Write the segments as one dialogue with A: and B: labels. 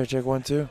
A: Check 1 2.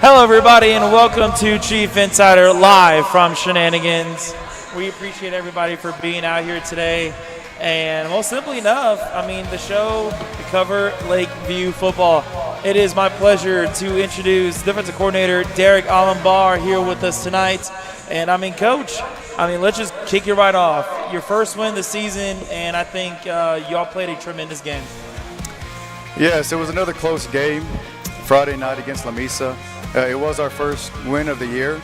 A: Hello, everybody, and welcome to Chief Insider live from Shenanigans. We appreciate everybody for being out here today. And well, simply enough, I mean, the show, we cover Lakeview football. It is my pleasure to introduce defensive coordinator Derek Allenbar here with us tonight. And I mean, Coach, let's just kick you right off. Your first win this season, and I think y'all played a tremendous game.
B: Yes, it was another close game Friday night against La Mesa. It was our first win of the year.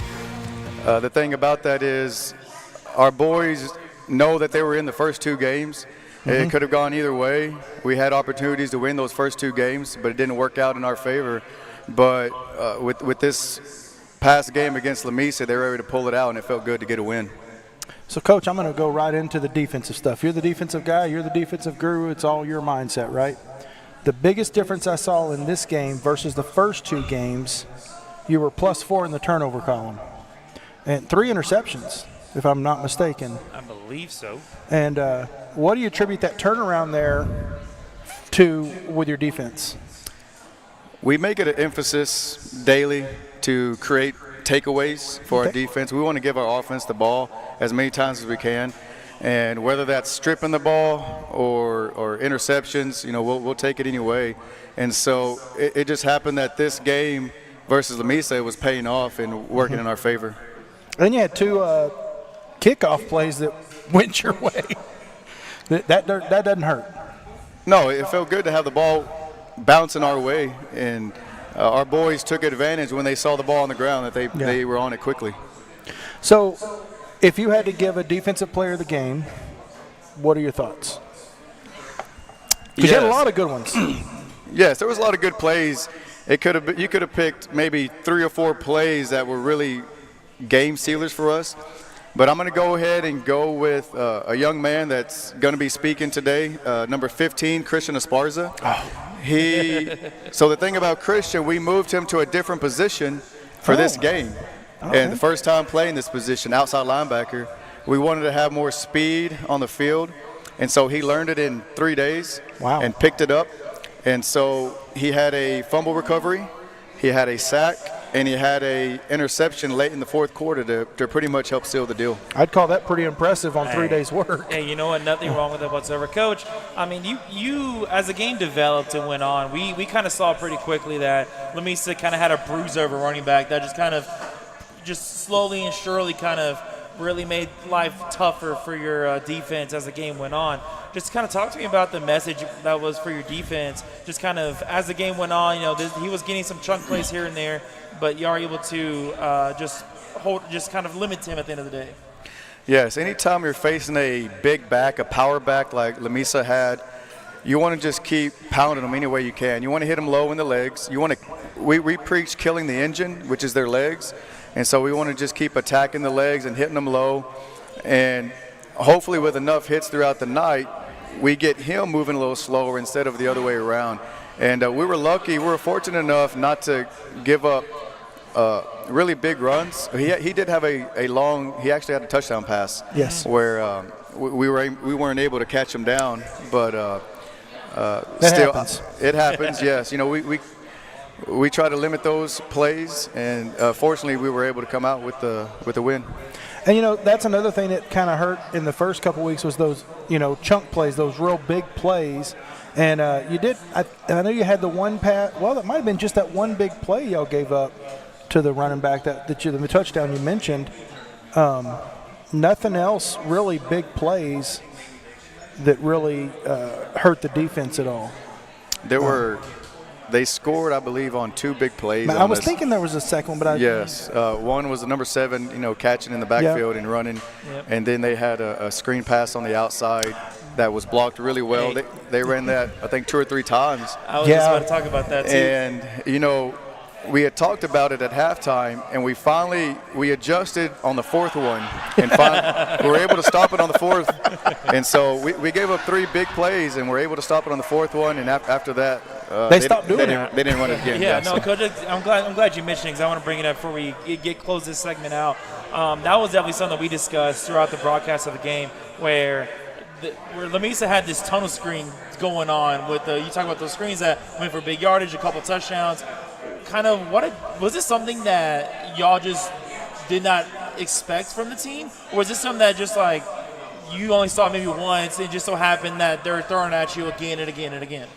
B: The thing about that is our boys know that they were in the first two games. It could have gone either way. We had opportunities to win those first two games, but it didn't work out in our favor. But with this past game against La Mesa, they were able to pull it out, and it felt good to get a win.
C: So, Coach, I'm going to go right into the defensive stuff. You're the defensive guy. You're the defensive guru. It's all your mindset, right? The biggest difference I saw in this game versus the first two games, you were +4 in the turnover column and 3 interceptions, if I'm not mistaken.
A: I believe so.
C: And what do you attribute that turnaround there to with your defense?
B: We make it an emphasis daily to create takeaways for our defense. We want to give our offense the ball as many times as we can. And whether that's stripping the ball or interceptions, we'll take it anyway. And so it just happened that this game versus La Mesa was paying off and working in our favor.
C: And you had 2 kickoff plays that went your way. That doesn't hurt.
B: No, it felt good to have the ball bouncing our way, and our boys took advantage when they saw the ball on the ground that they were on it quickly.
C: So if you had to give a defensive player of the game, what are your thoughts? Because you had a lot of good ones.
B: Yes, there was a lot of good plays. You could have picked maybe 3 or 4 plays that were really game sealers for us. But I'm going to go ahead and go with a young man that's going to be speaking today, number 15, Christian Esparza. So the thing about Christian, we moved him to a different position for this game. And the first time playing this position, outside linebacker, we wanted to have more speed on the field. And so he learned it in 3 days and picked it up. And so he had a fumble recovery, he had a sack, and he had a interception late in the fourth quarter to pretty much help seal the deal.
C: I'd call that pretty impressive on 3 days' work.
A: Hey, you know what? Nothing wrong with it whatsoever. Coach, I mean, you as the game developed and went on, we kind of saw pretty quickly that La Mesa kind of had a bruise over running back that just slowly and surely kind of really made life tougher for your defense as the game went on. Just kind of talk to me about the message that was for your defense. Just kind of as the game went on, he was getting some chunk plays here and there, but you are able to just kind of limit him at the end of the day.
B: Yes, anytime you're facing a big back, a power back like La Mesa had, you want to just keep pounding them any way you can. You want to hit them low in the legs. We preach killing the engine, which is their legs. And so we want to just keep attacking the legs and hitting them low. And hopefully with enough hits throughout the night, we get him moving a little slower instead of the other way around. And we were lucky. We were fortunate enough not to give up really big runs. He did have he actually had a touchdown pass.
C: Yes.
B: Where we weren't able to catch him down. But
C: still, happens.
B: It happens, yes. We try to limit those plays, and fortunately we were able to come out with the win.
C: And, that's another thing that kind of hurt in the first couple weeks was those, chunk plays, those real big plays. And I know you had the one pass. Well, that might have been just that one big play y'all gave up to the running back, the touchdown you mentioned. Nothing else really big plays that really hurt the defense at all.
B: They scored, I believe, on 2 big plays.
C: I was thinking there was a second one, but
B: one was the number 7, catching in the backfield and running, and then they had a screen pass on the outside that was blocked really well. They ran that, I think, 2 or 3 times.
A: I was just about to talk about that too.
B: And we had talked about it at halftime, and we adjusted on the 4th one, and finally we were able to stop it on the 4th. And so we gave up 3 big plays, and we're able to stop it on the 4th one. And after that,
C: they stopped doing it.
B: They didn't run it again.
A: No, Coach, I'm glad you mentioned it because I want to bring it up before we close this segment out. That was definitely something that we discussed throughout the broadcast of the game, where La Mesa had this tunnel screen going on with you talk about those screens that went for big yardage, a couple touchdowns. kind of was this something that y'all just did not expect from the team, or was this something that just like you only saw maybe once, and it just so happened that they're throwing at you again and again and again?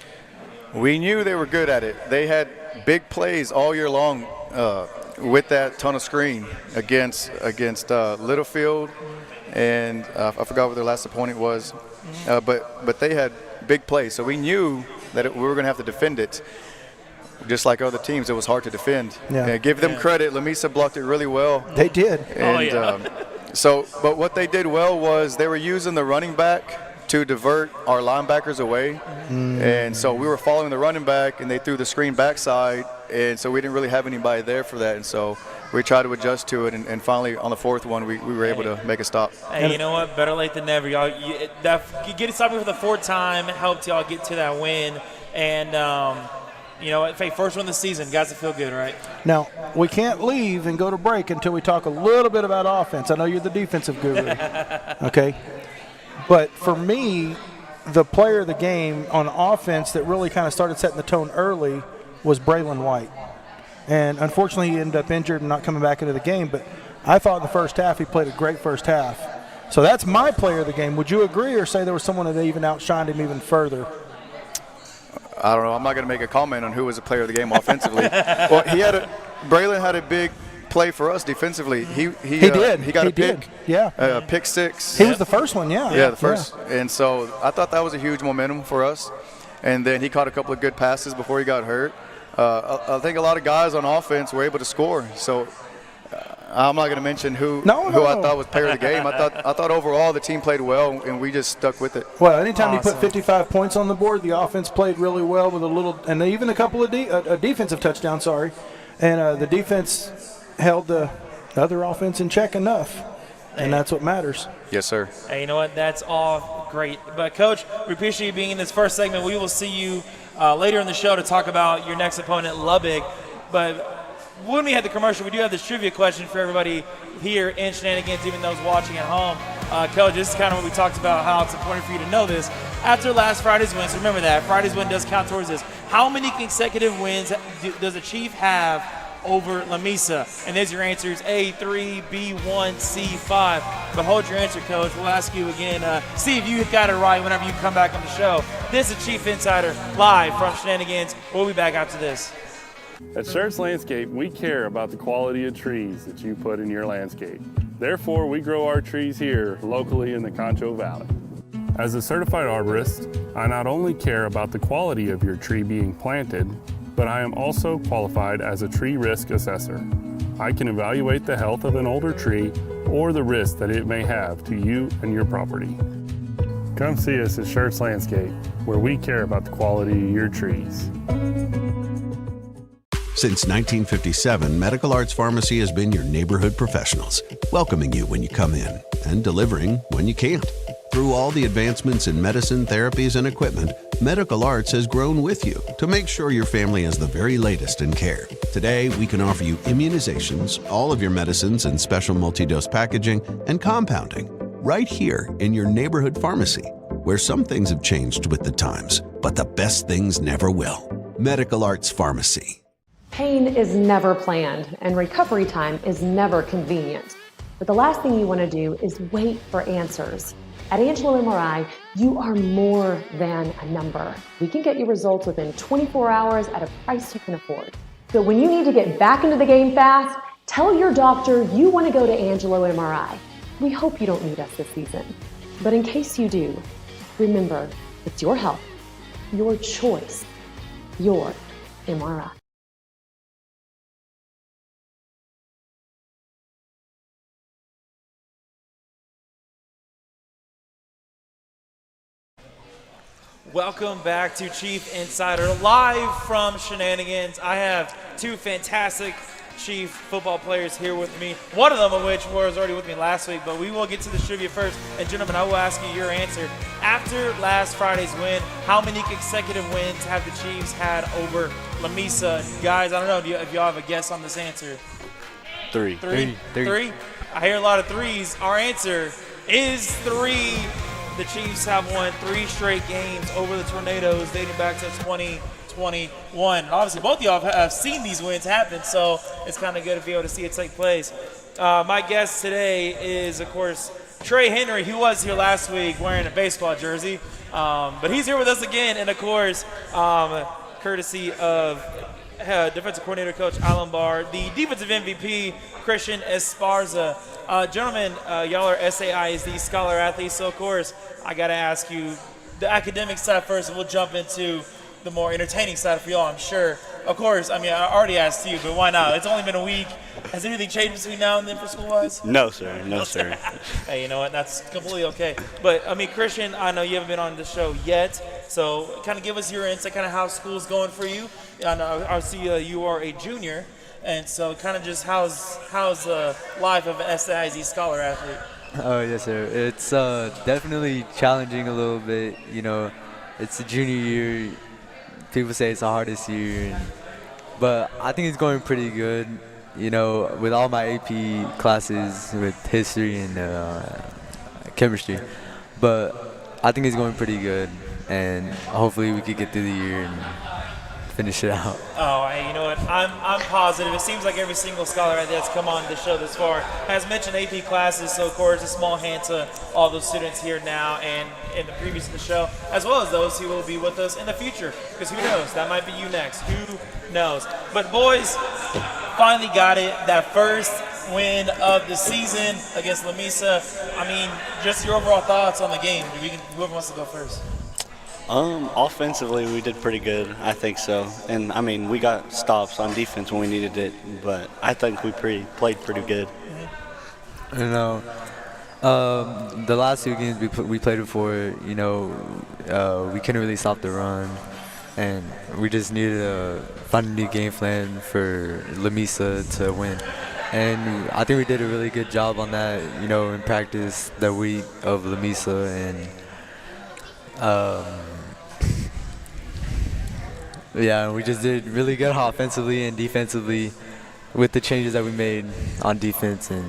B: We knew they were good at it. They had big plays all year long with that tunnel screen against Littlefield, and I forgot what their last opponent was, but they had big plays. So we knew that we were going to have to defend it. Just like other teams, it was hard to defend.
C: Yeah.
B: Give them credit. Lamesa blocked it really well.
C: They did.
B: And, but what they did well was they were using the running back to divert our linebackers away. And so we were following the running back, and they threw the screen backside, and so we didn't really have anybody there for that. And so we tried to adjust to it, and finally on the fourth one, we were able to make a stop.
A: Hey, you know what? Better late than never, y'all. Getting something for the fourth time helped y'all get to that win, and you know, hey, first one of the season, guys, to feel good, right?
C: Now, we can't leave and go to break until we talk a little bit about offense. I know you're the defensive guru, okay? But for me, the player of the game on offense that really kind of started setting the tone early was Braylon White. And unfortunately, he ended up injured and not coming back into the game. But I thought in the first half he played a great first half. So that's my player of the game. Would you agree, or say there was someone that even outshined him even further?
B: I don't know. I'm not going to make a comment on who was the player of the game offensively. Well, Braylon had a big play for us defensively. He did. He got a pick.
C: Yeah.
B: Pick six.
C: He was the first one, yeah.
B: Yeah, the first. Yeah. And so I thought that was a huge momentum for us. And then he caught a couple of good passes before he got hurt. I think a lot of guys on offense were able to score. So I'm not going to mention who I thought was player of the game. I thought overall the team played well, and we just stuck with it.
C: Well, anytime you put 55 points on the board, the offense played really well with and even a couple of a defensive touchdown. And the defense held the other offense in check enough, and that's what matters.
B: Yes, sir.
A: Hey, you know what? That's all great. But, Coach, we appreciate you being in this first segment. We will see you later in the show to talk about your next opponent, Lubbock. But when we had the commercial, we do have this trivia question for everybody here in Shenanigans, even those watching at home. Coach, this is kind of what we talked about, how it's important for you to know this. After last Friday's win, so remember that, Friday's win does count towards this. How many consecutive wins does the Chief have over Lamesa? And there's your answers: A, 3, B, 1, C, 5. But hold your answer, Coach. We'll ask you again. See if you got it right whenever you come back on the show. This is Chief Insider live from Shenanigans. We'll be back after this.
D: At Schertz Landscape, we care about the quality of trees that you put in your landscape. Therefore, we grow our trees here locally in the Concho Valley. As a certified arborist, I not only care about the quality of your tree being planted, but I am also qualified as a tree risk assessor. I can evaluate the health of an older tree or the risk that it may have to you and your property. Come see us at Schertz Landscape, where we care about the quality of your trees.
E: Since 1957, Medical Arts Pharmacy has been your neighborhood professionals, welcoming you when you come in and delivering when you can't. Through all the advancements in medicine, therapies, and equipment, Medical Arts has grown with you to make sure your family has the very latest in care. Today, we can offer you immunizations, all of your medicines in special multi-dose packaging, and compounding right here in your neighborhood pharmacy, where some things have changed with the times, but the best things never will. Medical Arts Pharmacy.
F: Pain is never planned, and recovery time is never convenient. But the last thing you want to do is wait for answers. At Angelo MRI, you are more than a number. We can get you results within 24 hours at a price you can afford. So when you need to get back into the game fast, tell your doctor you want to go to Angelo MRI. We hope you don't need us this season. But in case you do, remember, it's your health, your choice, your MRI.
A: Welcome back to Chief Insider, live from Shenanigans. I have two fantastic Chief football players here with me, one of them of which was already with me last week, but we will get to the trivia first. And gentlemen, I will ask you your answer. After last Friday's win, how many consecutive wins have the Chiefs had over Lamesa? Guys, I don't know if y'all have a guess on this answer.
D: Three.
A: Three? I hear a lot of threes. Our answer is 3. The Chiefs have won 3 straight games over the Tornadoes dating back to 2020. 21. Obviously, both of y'all have seen these wins happen, so it's kind of good to be able to see it take place. My guest today is, of course, Trey Henry. He was here last week wearing a baseball jersey, but he's here with us again, and of course, courtesy of defensive coordinator Coach Alan Barr, the defensive MVP Christian Esparza. Gentlemen, y'all are SAISD scholar athletes, so of course I got to ask you the academic side first, and we'll jump into the more entertaining side for y'all, I'm sure. Of course, I mean, I already asked you, but why not? It's only been a week. Has anything changed between now and then for school-wise?
G: No, sir. No, sir.
A: Hey, you know what? That's completely okay. But, I mean, Christian, I know you haven't been on the show yet, so kind of give us your insight, kind of how school's going for you. I know, I see you are a junior, and so kind of just how's the life of an SISD scholar athlete?
H: Oh, yes, sir. It's definitely challenging a little bit. You know, it's the junior year. People say it's the hardest year, but I think it's going pretty good. You know, with all my AP classes with history and chemistry. But I think it's going pretty good, and hopefully we could get through the year and finish it out.
A: Oh, hey, you know what? I'm positive. It seems like every single scholar that's come on the show this far has mentioned AP classes. So, of course, a small hand to all those students here now and in the previous of the show, as well as those who will be with us in the future. Because who knows? That might be you next. Who knows? But, boys, finally got it. That first win of the season against Lamesa. I mean, just your overall thoughts on the game. Whoever wants to go first.
G: Offensively, we did pretty good. I think so. And, I mean, we got stops on defense when we needed it, but I think we played pretty good.
H: You know, the last two games we played before, you know, we couldn't really stop the run, and we just needed to find a new game plan for Lamesa to win. And I think we did a really good job on that, you know, in practice that week of Lamesa, and yeah, we just did really good offensively and defensively with the changes that we made on defense, and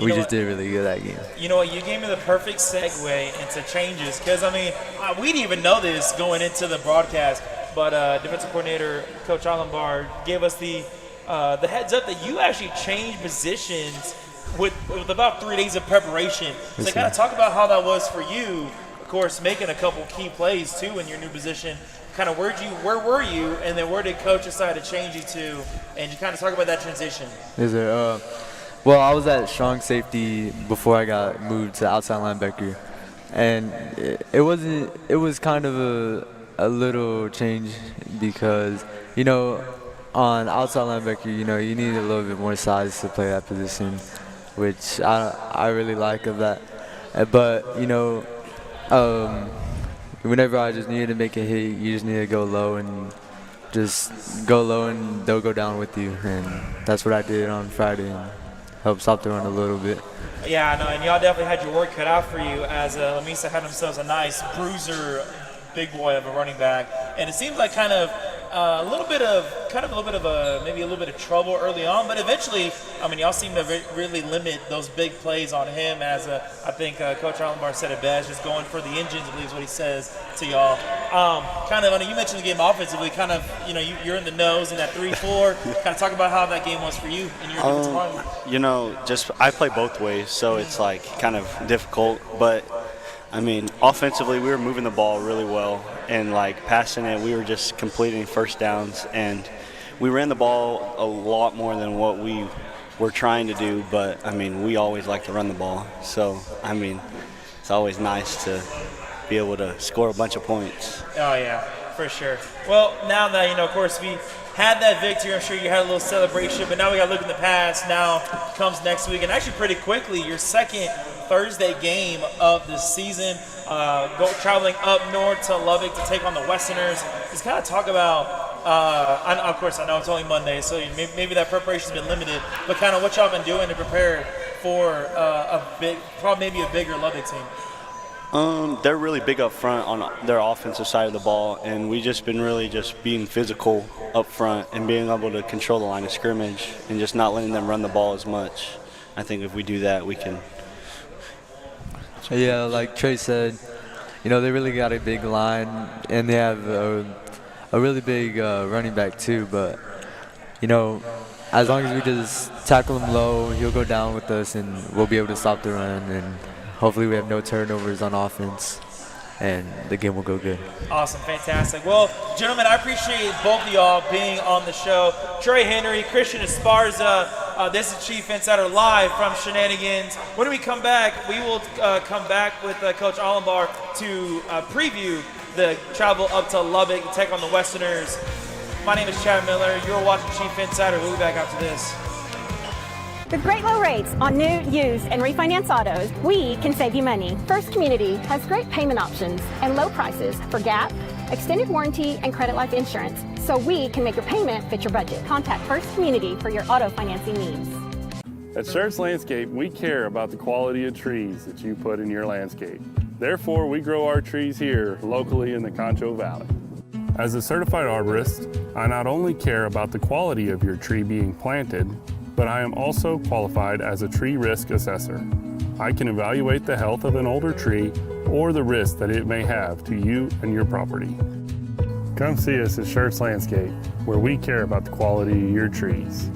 H: we just did really good that game.
A: You know what? You gave me the perfect segue into changes because, I mean, we didn't even know this going into the broadcast, but defensive coordinator Coach Alan Barr gave us the heads up that you actually changed positions with about 3 days of preparation. So kind of talk about how that was for you. Of course, making a couple key plays too in your new position. Kind of where were you, and then where did Coach decide to change you to? And you kind of talk about that transition.
H: Yes, sir. Well, I was at strong safety before I got moved to outside linebacker, and it was kind of a little change because, you know, on outside linebacker, you know, you need a little bit more size to play that position, which I really like of that. But, you know, whenever I just needed to make a hit, you just need to go low and just go low and they'll go down with you. And that's what I did on Friday and helped stop the run a little bit.
A: Yeah, I know, and y'all definitely had your work cut out for you as Lamesa had themselves a nice bruiser, big boy of a running back. And it seems like kind of a little bit of trouble early on, but eventually, I mean, y'all seem to really limit those big plays on him. As I think Coach Alan Barr said it best, just going for the engines, I believe is what he says to y'all. Kind of, I know you mentioned the game offensively. Kind of, you know, you're in the nose in that 3-4. Kind of talk about how that game was for you and your defensive line.
G: You know, just I play both ways, so it's like kind of difficult, but. I mean, offensively, we were moving the ball really well, and like passing it, we were just completing first downs, and we ran the ball a lot more than what we were trying to do. But I mean, we always like to run the ball, so I mean, it's always nice to be able to score a bunch of points.
A: Oh yeah, for sure. Well, now that you know, of course, we had that victory, I'm sure you had a little celebration, but now we got to look in the past. Now comes next week, and actually pretty quickly, your second Thursday game of the season, traveling up north to Lubbock to take on the Westerners. Just kind of talk about, of course, I know it's only Monday, so maybe that preparation's been limited, but kind of what y'all been doing to prepare for maybe a bigger Lubbock team.
G: They're really big up front on their offensive side of the ball, and we just been really just being physical up front and being able to control the line of scrimmage and just not letting them run the ball as much. I think if we do that, we can.
H: Yeah, like Trey said, you know, they really got a big line, and they have a really big running back too. But you know, as long as we just tackle him low, he'll go down with us, and we'll be able to stop the run. And hopefully, we have no turnovers on offense, and the game will go good.
A: Awesome, fantastic. Well, gentlemen, I appreciate both of y'all being on the show. Trey Henry, Christian Esparza, this is Chief Insider live from Shenanigans. When we come back, we will come back with Coach Allenbar to preview the travel up to Lubbock to take on the Westerners. My name is Chad Miller. You're watching Chief Insider. We'll be back after this.
I: With great low rates on new, used, and refinance autos, we can save you money. First Community has great payment options and low prices for GAP, extended warranty, and credit life insurance, so we can make your payment fit your budget. Contact First Community for your auto financing needs.
D: At Schertz Landscape, we care about the quality of trees that you put in your landscape. Therefore, we grow our trees here locally in the Concho Valley. As a certified arborist, I not only care about the quality of your tree being planted, but I am also qualified as a tree risk assessor. I can evaluate the health of an older tree or the risk that it may have to you and your property. Come see us at Schertz Landscape, where we care about the quality of your trees.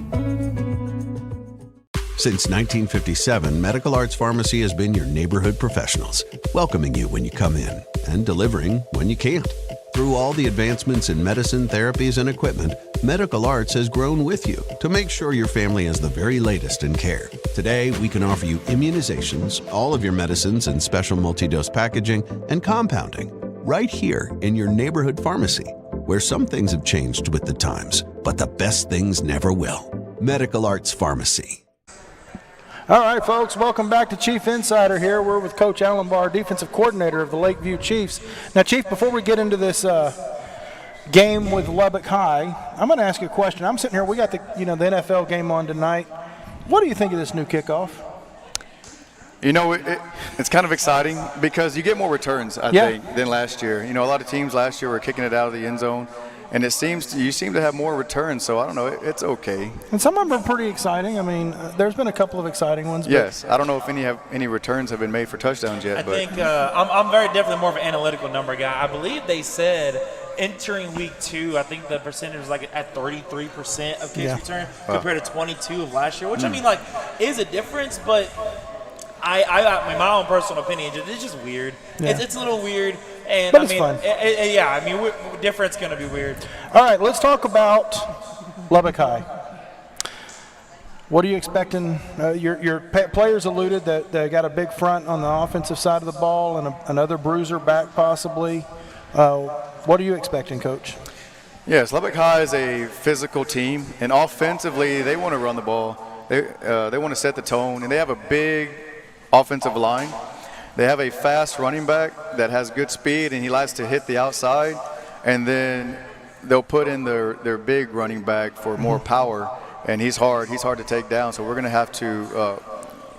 E: Since 1957, Medical Arts Pharmacy has been your neighborhood professionals, welcoming you when you come in and delivering when you can't. Through all the advancements in medicine, therapies, and equipment, Medical Arts has grown with you to make sure your family has the very latest in care. Today, we can offer you immunizations, all of your medicines in special multi-dose packaging, and compounding right here in your neighborhood pharmacy, where some things have changed with the times, but the best things never will. Medical Arts Pharmacy.
C: All right, folks, welcome back to Chief Insider here. We're with Coach Allenbar, defensive coordinator of the Lakeview Chiefs. Now, Chief, before we get into this game with Lubbock High, I'm going to ask you a question. I'm sitting here, we got the NFL game on tonight. What do you think of this new kickoff?
B: You know, it's kind of exciting because you get more returns, I think, than last year. You know, a lot of teams last year were kicking it out of the end zone, and you seem to have more returns. So I don't know, it's okay.
C: And some of them are pretty exciting. I mean, there's been a couple of exciting ones.
B: Yes, I don't know if any returns have been made for touchdowns yet.
A: I think I'm very definitely more of an analytical number guy. I believe they said entering week 2, I think the percentage was like at 33% of kicks return compared to 22 of last year, which I mean, like, is a difference, but I my own personal opinion, it's just weird.
C: Yeah.
A: It's a little weird. And
C: but
A: I
C: it's
A: mean,
C: fun.
A: Difference going to be weird.
C: All right, let's talk about Lubbock High. What are you expecting? Your players alluded that they got a big front on the offensive side of the ball and another bruiser back possibly. What are you expecting, Coach?
B: Yes, Lubbock High is a physical team, and offensively they want to run the ball. They want to set the tone, and they have a big offensive line. They have a fast running back that has good speed, and he likes to hit the outside, and then they'll put in their big running back for more power, and he's hard to take down. So we're going to have to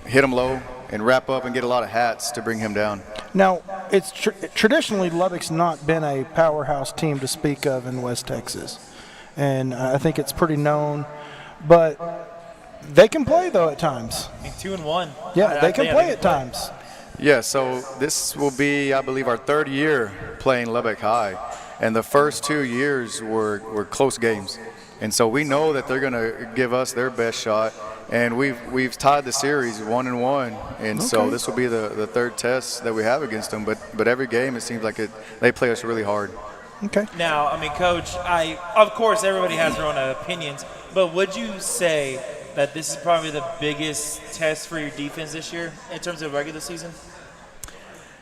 B: hit him low and wrap up and get a lot of hats to bring him down.
C: Now, it's traditionally Lubbock's not been a powerhouse team to speak of in West Texas, and I think it's pretty known, but they can play though at times.
A: 2-1.
C: Yeah, they can play at times.
B: Yeah, so this will be, I believe, our 3rd year playing Lubbock High, and the first 2 years were close games, and so we know that they're going to give us their best shot, and we've tied the series 1-1, and so this will be the 3rd test that we have against them. But every game it seems like they play us really hard.
C: Okay.
A: Now, I mean, Coach, of course everybody has their own opinions, but would you say that this is probably the biggest test for your defense this year in terms of regular season?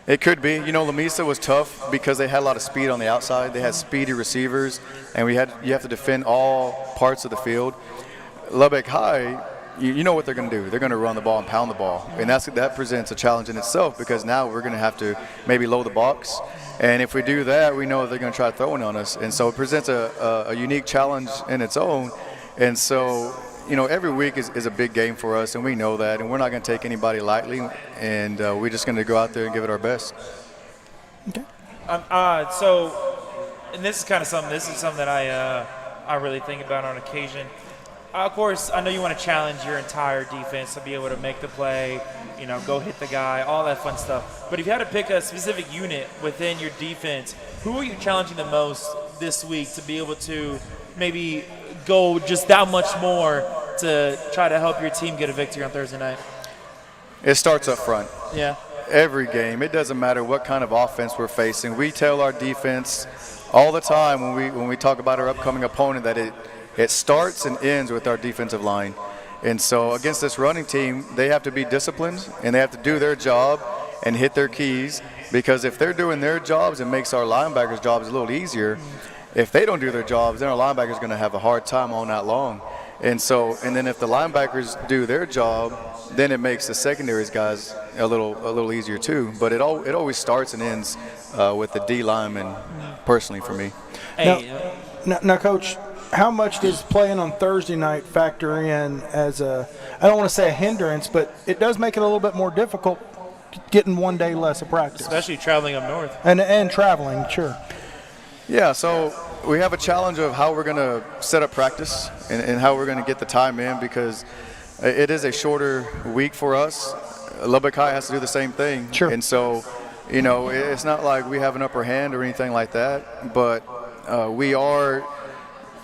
B: It could be. You know, Lamesa was tough because they had a lot of speed on the outside. They had speedy receivers, and you have to defend all parts of the field. Lubbock High, you know what they're going to do. They're going to run the ball and pound the ball, and that presents a challenge in itself because now we're going to have to maybe load the box, and if we do that, we know they're going to try throwing on us, and so it presents a unique challenge in its own, and so you know, every week is a big game for us, and we know that, and we're not going to take anybody lightly, and we're just going to go out there and give it our best.
C: Okay.
A: And this is kind of something. This is something that I really think about on occasion. Of course, I know you want to challenge your entire defense to be able to make the play, go hit the guy, all that fun stuff. But if you had to pick a specific unit within your defense, who are you challenging the most this week to be able to maybe go just that much more to try to help your team get a victory on Thursday night?
B: It starts up front.
A: Yeah.
B: Every game, it doesn't matter what kind of offense we're facing. We tell our defense all the time when we talk about our upcoming opponent that it starts and ends with our defensive line. And so against this running team, they have to be disciplined and they have to do their job and hit their keys, because if they're doing their jobs, it makes our linebackers' jobs a little easier. If they don't do their jobs, then our linebackers are going to have a hard time all night long. And then if the linebackers do their job, then it makes the secondaries guys a little easier too. But it always starts and ends with the D lineman, personally for me.
A: Hey,
C: Now, Coach, how much does playing on Thursday night factor in as I don't want to say a hindrance, but it does make it a little bit more difficult getting one day less of practice.
A: especially traveling up north.
C: And traveling, sure.
B: Yeah, so we have a challenge of how we're going to set up practice and how we're going to get the time in, because it is a shorter week for us. Lubbock High has to do the same thing.
C: Sure.
B: And so, it's not like we have an upper hand or anything like that, but we are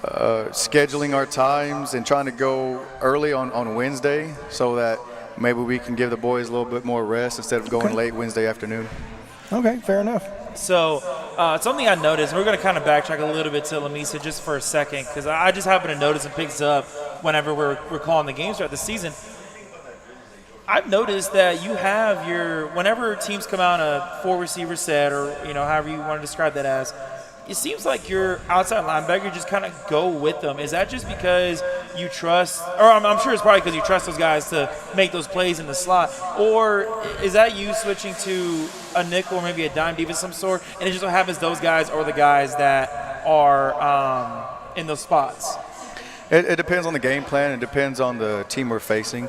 B: scheduling our times and trying to go early on Wednesday so that maybe we can give the boys a little bit more rest instead of going late Wednesday afternoon.
C: Okay, fair enough.
A: So something I noticed, we're going to kind of backtrack a little bit to Lamesa just for a second, because I just happen to notice and picks up whenever we're calling the games throughout the season. I've noticed that you have whenever teams come out a 4-receiver set, or however you want to describe that as, it seems like your outside linebacker just kind of go with them. Is that just because you trust, or I'm sure it's probably because you trust those guys to make those plays in the slot, or is that you switching to a nickel or maybe a dime deep of some sort, and it just so happens those guys are the guys that are in those spots?
B: It depends on the game plan. It depends on the team we're facing.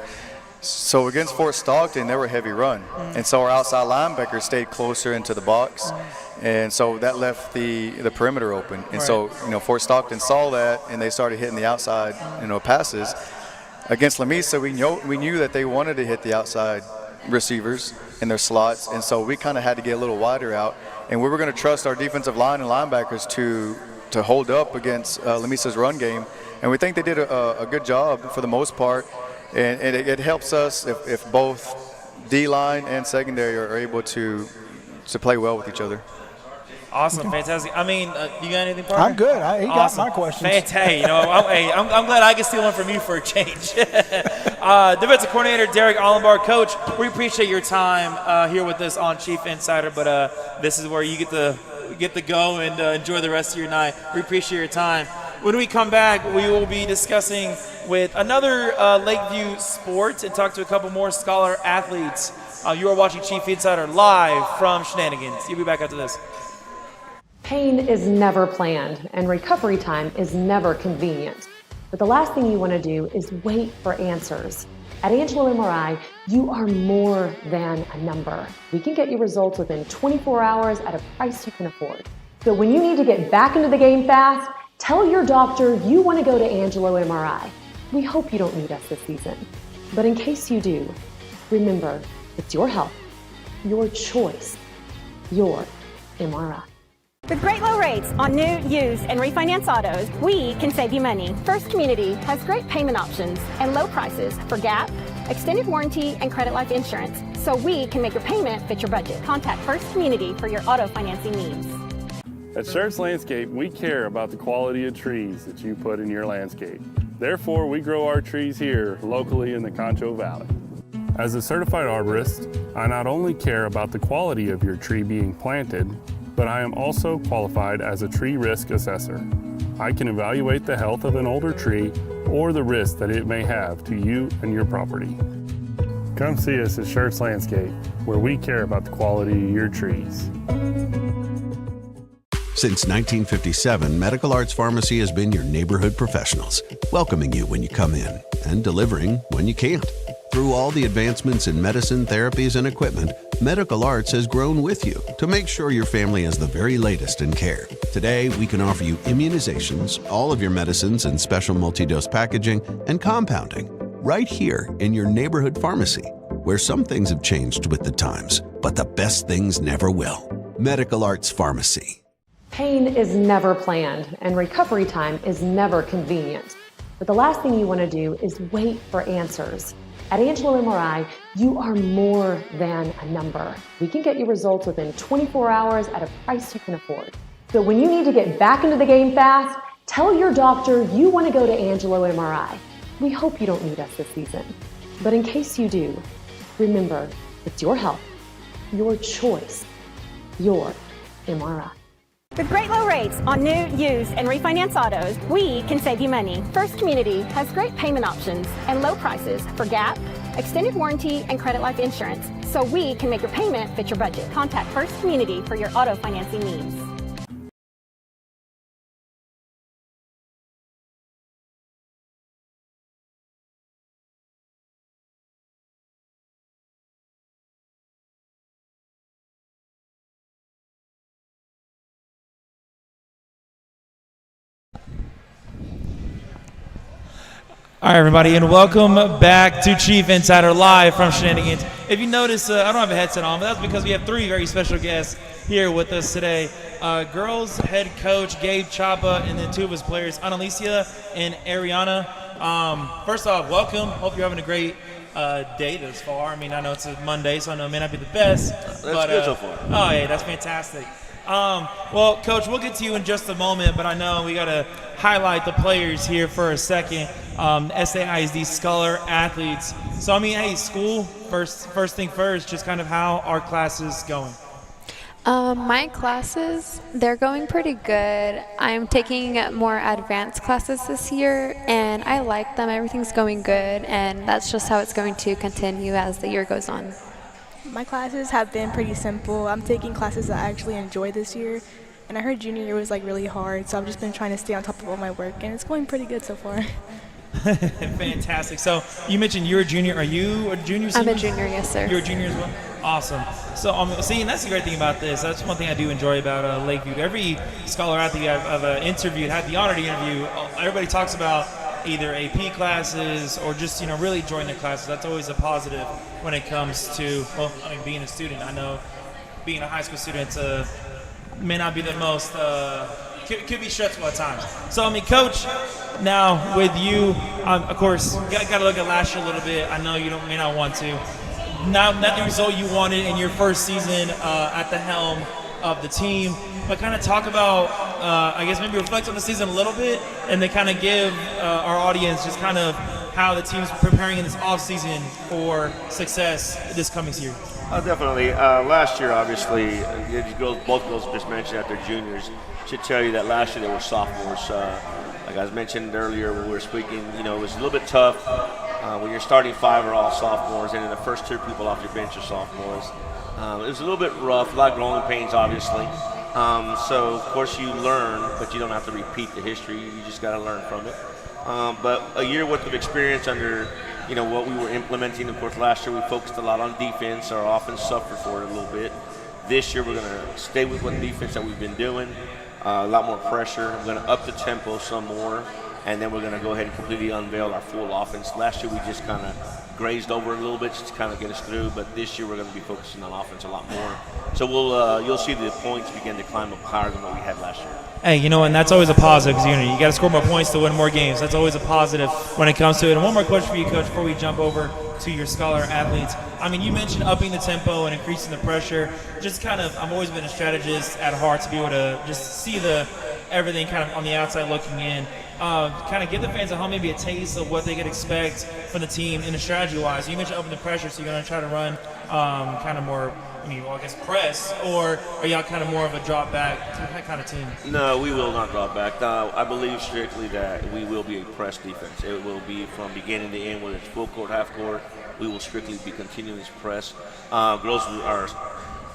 B: So against Fort Stockton, they were a heavy run. And so our outside linebackers stayed closer into the box. And so that left the perimeter open. And so, Fort Stockton saw that, and they started hitting the outside, passes. Against Lamesa, we knew that they wanted to hit the outside receivers in their slots. And so we kind of had to get a little wider out. And we were going to trust our defensive line and linebackers to hold up against Lamesa's run game. And we think they did a good job for the most part. And it helps us if both D-line and secondary are able to play well with each other.
A: Awesome, fantastic. I mean, you got anything, partner?
C: I'm good. He got my questions.
A: Fantastic. I'm glad I can steal one from you for a change. Defensive coordinator Derek Allenbar. Coach, we appreciate your time here with us on Chief Insider, but this is where you get to go and enjoy the rest of your night. We appreciate your time. When we come back, we will be discussing with another Lakeview Sports and talk to a couple more Scholar athletes. You are watching Chief Insider live from Shenanigans. You'll be back after this.
F: Pain is never planned, and recovery time is never convenient. But the last thing you want to do is wait for answers. At Angelo MRI, you are more than a number. We can get you results within 24 hours at a price you can afford. So when you need to get back into the game fast, tell your doctor you want to go to Angelo MRI. We hope you don't need us this season. But in case you do, remember, it's your health, your choice, your MRI.
I: With great low rates on new, used, and refinance autos, we can save you money. First Community has great payment options and low prices for GAP, extended warranty, and credit life insurance, so we can make your payment fit your budget. Contact First Community for your auto financing needs.
D: At Schertz Landscape, we care about the quality of trees that you put in your landscape. Therefore, we grow our trees here locally in the Concho Valley. As a certified arborist, I not only care about the quality of your tree being planted, but I am also qualified as a tree risk assessor. I can evaluate the health of an older tree or the risk that it may have to you and your property. Come see us at Schertz Landscape, where we care about the quality of your trees.
E: Since 1957, Medical Arts Pharmacy has been your neighborhood professionals, welcoming you when you come in and delivering when you can't. Through all the advancements in medicine, therapies, and equipment, Medical Arts has grown with you to make sure your family has the very latest in care. Today, we can offer you immunizations, all of your medicines in special multi-dose packaging, and compounding right here in your neighborhood pharmacy, where some things have changed with the times, but the best things never will. Medical Arts Pharmacy.
F: Pain is never planned, and recovery time is never convenient. But the last thing you want to do is wait for answers. At Angelo MRI, you are more than a number. We can get you results within 24 hours at a price you can afford. So when you need to get back into the game fast, tell your doctor you want to go to Angelo MRI. We hope you don't need us this season. But in case you do, remember, it's your health, your choice, your MRI.
I: With great low rates on new, used, and refinance autos, we can save you money. First Community has great payment options and low prices for GAP, extended warranty, and credit life insurance, so we can make your payment fit your budget. Contact First Community for your auto financing needs.
A: All right, everybody, and welcome back to Chief Insider Live from Shenanigans. If you notice, I don't have a headset on, but that's because we have three very special guests here with us today. Girls head coach Gabe Chapa, and then two of his players, Annalicia and Ariana. First off, welcome. Hope you're having a great day thus far. I mean, I know it's a Monday, so I know it may not be the best.
J: That's good so far.
A: Oh, yeah, that's fantastic. Well, Coach, we'll get to you in just a moment, but I know we got to highlight the players here for a second. SAISD Scholar Athletes. So, I mean, hey, school, first thing first, just kind of how are classes going?
K: My classes, they're going pretty good. I'm taking more advanced classes this year, and I like them. Everything's going good, and that's just how it's going to continue as the year goes on.
L: My classes have been pretty simple. I'm taking classes that I actually enjoy this year, and I heard junior year was like really hard, so I've just been trying to stay on top of all my work, and it's going pretty good so far.
A: Fantastic. So you mentioned you're a junior. Are you a junior?
K: I'm a junior, yes, sir.
A: You're a junior as well? Awesome. So, see, and that's the great thing about this. That's one thing I do enjoy about Lakeview. Every scholar athlete I've interviewed, had the honor to interview, everybody talks about either AP classes or just, really enjoying their classes. That's always a positive when it comes to, being a student. I know being a high school student may not be the most, could be stressful at times. So, Coach, now with you, of course, got to look at last year a little bit. I know you may not want to. Not the result you wanted in your first season at the helm of the team, but kind of talk about, I guess maybe reflect on the season a little bit, and then kind of give our audience just kind of how the team's preparing in this offseason for success this coming year.
J: Definitely. Last year, obviously, both girls just mentioned that they're juniors. Should tell you that last year they were sophomores. Like I mentioned earlier when we were speaking, it was a little bit tough. When your starting five are all sophomores, and then the first two people off your bench are sophomores. It was a little bit rough, a lot of growing pains, obviously. So, of course, you learn, but you don't have to repeat the history. You just got to learn from it. But a year worth of experience under, what we were implementing. Of course, last year we focused a lot on defense. Our offense suffered for it a little bit. This year we're going to stay with what defense that we've been doing. A lot more pressure. We're going to up the tempo some more. And then we're going to go ahead and completely unveil our full offense. Last year we just kind of grazed over a little bit just to kind of get us through, but this year we're going to be focusing on offense a lot more. So you'll see the points begin to climb up higher than what we had last year.
A: Hey, and that's always a positive because you got to score more points to win more games. That's always a positive when it comes to it. And one more question for you, Coach, before we jump over to your scholar athletes. You mentioned upping the tempo and increasing the pressure. Just kind of, I've always been a strategist at heart to be able to just see everything kind of on the outside looking in. Kind of give the fans at home maybe a taste of what they could expect from the team in a strategy-wise. You mentioned upping the pressure, so you're going to try to run kind of more, press, or are y'all kind of more of a drop-back kind of team?
J: No, we will not drop back. I believe strictly that we will be a press defense. It will be from beginning to end, whether it's full court, half court. We will strictly be continuing to press. Girls are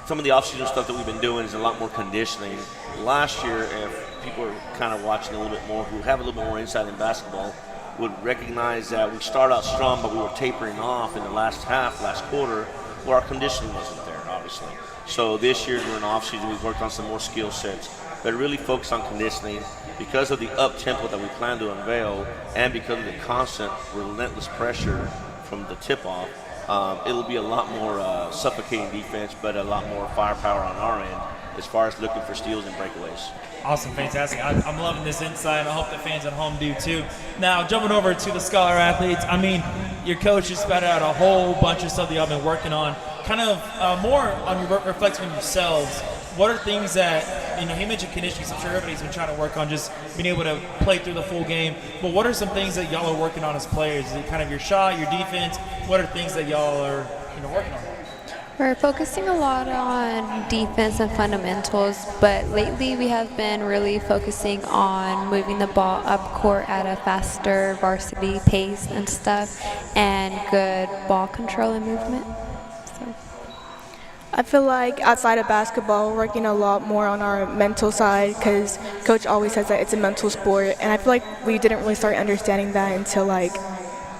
J: some of the off-season stuff that we've been doing is a lot more conditioning. Last year, if people are kind of watching a little bit more, who have a little bit more insight in basketball, would recognize that we started out strong, but we were tapering off in the last quarter, where our conditioning wasn't there, obviously. So this year during off-season, we've worked on some more skill sets, but really focused on conditioning because of the up-tempo that we plan to unveil and because of the constant, relentless pressure from the tip-off. It'll be a lot more suffocating defense, but a lot more firepower on our end as far as looking for steals and breakaways.
A: Awesome, fantastic. I'm loving this insight. I hope the fans at home do too. Now, jumping over to the Scholar athletes, I mean, your coach has spat out a whole bunch of stuff that y'all been working on. Kind of more on reflecting on yourselves. What are things that, he mentioned conditioning, so I'm sure everybody's been trying to work on just being able to play through the full game. But what are some things that y'all are working on as players? Is it kind of your shot, your defense? What are things that y'all are working on?
K: We're focusing a lot on defense and fundamentals, but lately we have been really focusing on moving the ball up court at a faster varsity pace and stuff, and good ball control and movement.
L: I feel like outside of basketball, we're working a lot more on our mental side because Coach always says that it's a mental sport, and I feel like we didn't really start understanding that until like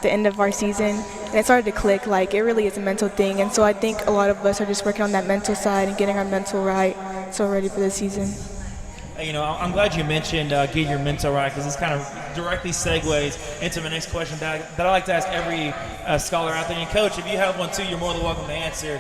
L: the end of our season, and it started to click. Like, it really is a mental thing, and so I think a lot of us are just working on that mental side and getting our mental right, so we're ready for the season.
A: I'm glad you mentioned getting your mental right, because this kind of directly segues into my next question that I like to ask every Scholar athlete. And Coach, if you have one too, you're more than welcome to answer.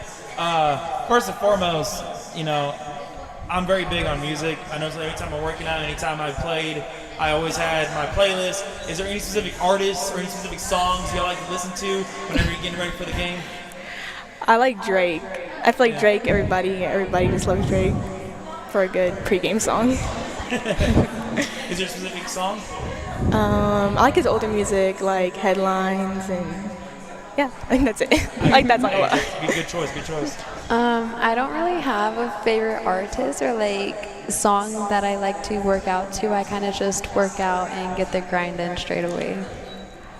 A: First and foremost, I'm very big on music. I know every time I'm working out, anytime I played, I always had my playlist. Is there any specific artists or any specific songs you like to listen to whenever you're getting ready for the game?
L: I like Drake. I feel like Drake, everybody just loves Drake for a good pregame song.
A: Is there a specific song?
L: I like his older music, like Headlines, and yeah, I think that's it. I like that song a lot.
A: Good choice.
K: I don't really have a favorite artist or song that I like to work out to. I kind of just work out and get the grind in straight away.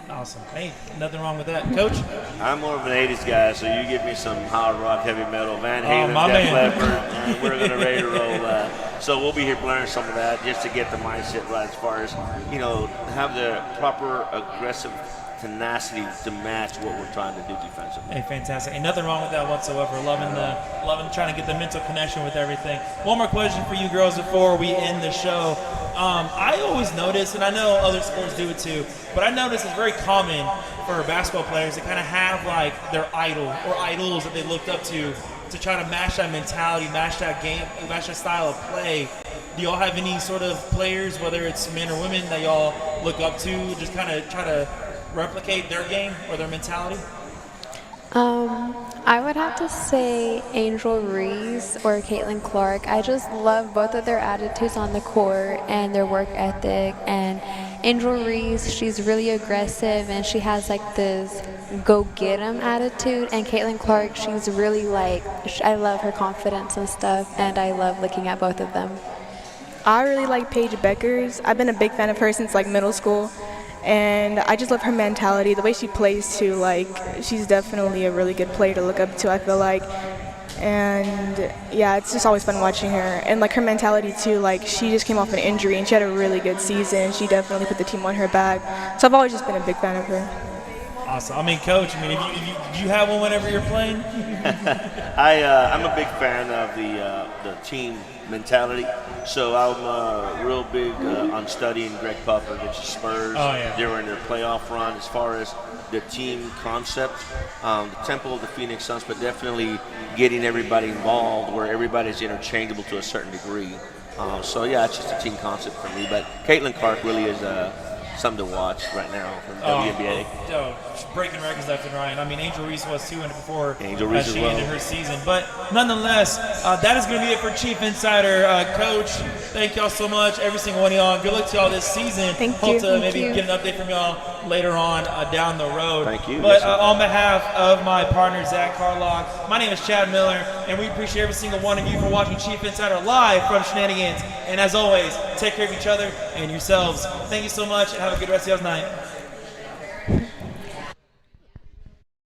A: Awesome. Hey, nothing wrong with that. Coach?
J: I'm more of an 80s guy, so you give me some hard rock, heavy metal, Van Halen,
A: my
J: Def
A: man.
J: Leppard, and we're going to ready to roll. So we'll be here blaring some of that just to get the mindset right as far as, have the proper aggressive tenacity to match what we're trying to do defensively.
A: Hey, fantastic. Ain't nothing wrong with that whatsoever. Loving trying to get the mental connection with everything. One more question for you girls before we end the show. I always notice, and I know other sports do it too, but I notice it's very common for basketball players to kind of have their idol or idols that they looked up to try to match that mentality, match that game, match that style of play. Do y'all have any sort of players, whether it's men or women, that y'all look up to, just kind of try to replicate their game or their mentality?
K: I would have to say Angel Reese or Caitlin Clark. I just love both of their attitudes on the court and their work ethic. And Angel Reese, she's really aggressive and she has this go-get-'em attitude. And Caitlin Clark, she's really I love her confidence and stuff, and I love looking at both of them.
L: I really like Paige Beckers. I've been a big fan of her since middle school. And I just love her mentality, the way she plays too. She's definitely a really good player to look up to, I feel like. And yeah, it's just always fun watching her. And her mentality too, she just came off an injury and she had a really good season. She definitely put the team on her back. So I've always just been a big fan of her.
A: Awesome. Coach, if you have one whenever you're playing?
J: I'm a big fan of the team mentality. So I'm real big on studying Greg Popovich Spurs during their playoff run as far as the team concept, the Temple of the Phoenix Suns, but definitely getting everybody involved where everybody's interchangeable to a certain degree. So yeah, it's just a team concept for me. But Caitlin Clark really is something to watch right now from WNBA.
A: Breaking records left and right. Angel Reese was too, and before
J: Reese
A: she ended her season. But nonetheless, that is going to be it for Chief Insider. Coach, thank y'all so much, every single one of y'all. Good luck to y'all this season. Hope to maybe get an update from y'all later on down the road.
J: Thank you.
A: But on behalf of my partner, Zach Carlock, my name is Chad Miller, and we appreciate every single one of you for watching Chief Insider live from Shenanigans. And as always, take care of each other and yourselves. Thank you so much, and have a good rest of y'all's night.